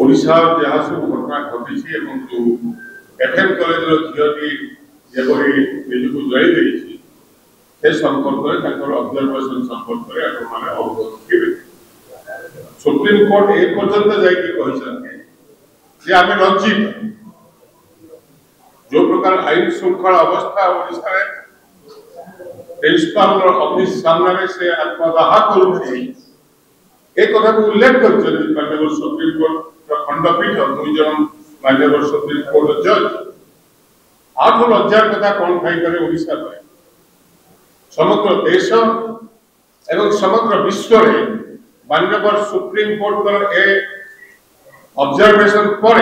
ओडिशा जहाँ सब घटना घटी जो एफएम कॉलेज झीटी जेपरी निजक जई देती से संपर्क में ऑब्जर्वेशन संपर्क में अवगत थे। सुप्रीम कोर्ट ए पर्यंत जामें लज्जित जो प्रकार आईन श्रृंखला अवस्था ओडिशा प्रिंसिपाल ऑफिस सामने से आत्मदाह करुच्ची एक कथा को उल्लेख कर सुप्रीम कोर्ट खंडपीठ दुई जन माननीय सुप्रीम कोर्ट जज आठ लज्जार कथा कौन खाई ओडिशा समग्र देश एवं समग्र विश्व माननीय सुप्रीम कोर्ट ए ऑब्जर्वेशन पर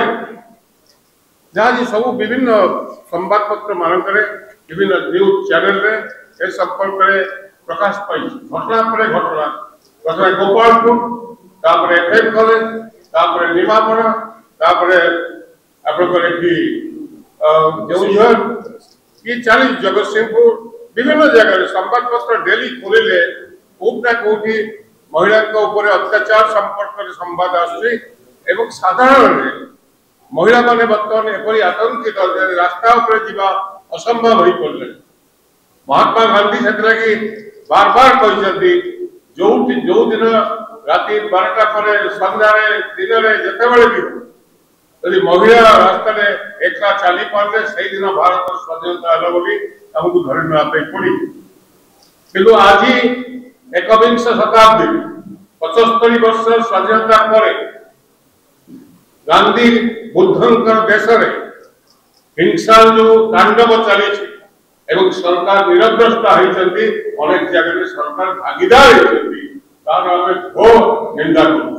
जहाँ सब विभिन्न संवाद पत्र मानक विभिन्न न्यूज चैनल रे ए संपर्क में प्रकाश पाई घटना पर घटना प्रथम गोपालपुर तापर एफएम कॉलेज तापर निमापड़ा तापर आपनकर कि देवझर की चली जगतसिंहपुर विभिन्न जगह संवाद पत्र डेली खोलिले कोना कोठी महिला ऊपर अत्याचार संपर्क में संवाद आसुची एवं साधारण महिला माने बर्तमान एपरी आतंकित रास्ता उपरे जीवा असंभव हो पड़े। महात्मा गांधी से बार बार कहते जो दिन राति 12टा पर संध्या दिन में जितेबले भी यदि महिला रास्ता एकला चली पारे से दिन भारत स्वाधीनता है बोली आमको धरी नापी पड़ी किंतु आज एकविंश शताब्दी 75 वर्ष स्वाधीनता पर गांधी बुद्धंकर देश में हिंसा जो तांडव चली एवं सरकार निरद्रष्टा होती अनेक जगह सरकार भागीदार होती घोर निंदा कर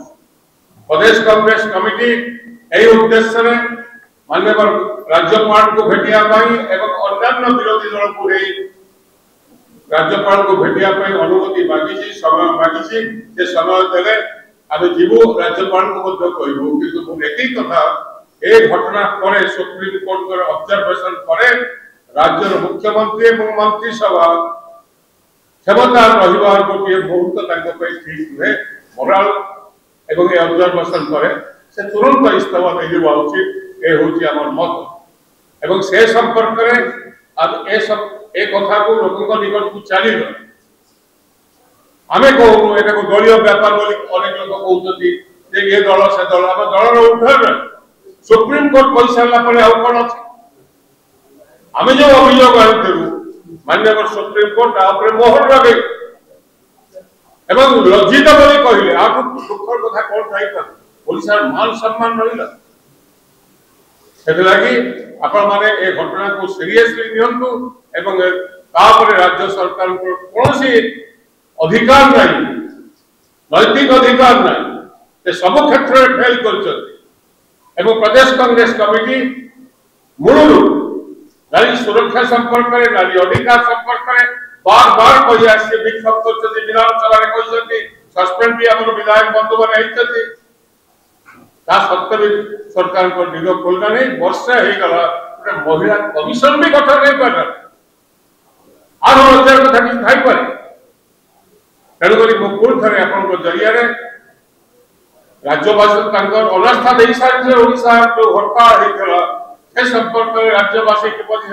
प्रदेश कांग्रेस कमिटी यही उद्देश्य माननीय राज्यपाल को भेटिया एवं अन्य विरोधी दल को राज्यपाल को भेटिया अनुमति मांगी समय मांगी समय देले आम जीवु राज्यपाल को कहबू कि कथा ए घटना पर सुप्रीम कोर्ट ऑब्जर्वेशन पर राज्य मुख्यमंत्री और मंत्रिसभा क्षमता रही गोटे मुहूर्त ठीक नुहे मोराल एवं ए ऑब्जर्वेशन पर से तुरंत इस्तीफा दे उचित ये हूँ आम मत एवं से संपर्क में ए कथा को लोकों निकट को चली आमे कहूँ एटा को दलीय व्यापार बोली अनेक लोग कहते ये दल से दल आम दलर उठे सुप्रीम कोर्ट कही सारा कौन अच्छे आम जो अभियोग आनीलु माननीय सुप्रीम कोर्ट मोहर लगे लज्जित बोली कहले आप दुखर कथा कौन थी ओडिशा मान सम्मान रहा से आपण मैंने ए घटना को सीरियसली नियंतु एवं राज्य सरकार कौन अधिकार नहीं नैतिक अधिकार नहीं सब क्षेत्र में फेल कर प्रदेश कांग्रेस कमिटी मूलू नारी सुरक्षा संपर्क में नारी अधिकार संपर्क में बार बार कही आसी विक्षोभ कर विधानसभा कहते सस्पेंड भी आम विधायक बंधु मैंने सत्य भी सरकार को निग खोलना नहीं वर्षा हो गला महिला कमिशन भी गठन नहीं पार आर हजार कथा कि थी तेणुक पुणी थे आप जरिया राज्यवासी अनास्था दे सारी ओडिशा जो हड़ताल होता से संपर्क में राज्यवासी किपरि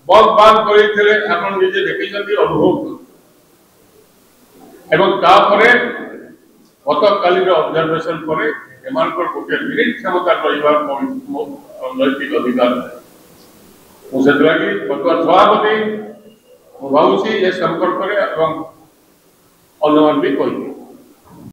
बंद बांध करते निजे देखी अनुभव गत काली ऑब्जर्वेशन पर गोटे मिनिट क्षमता नैतिक अधिकार मुझे बर्तमान सभापति भावी ए संपर्क में अन्य भी कही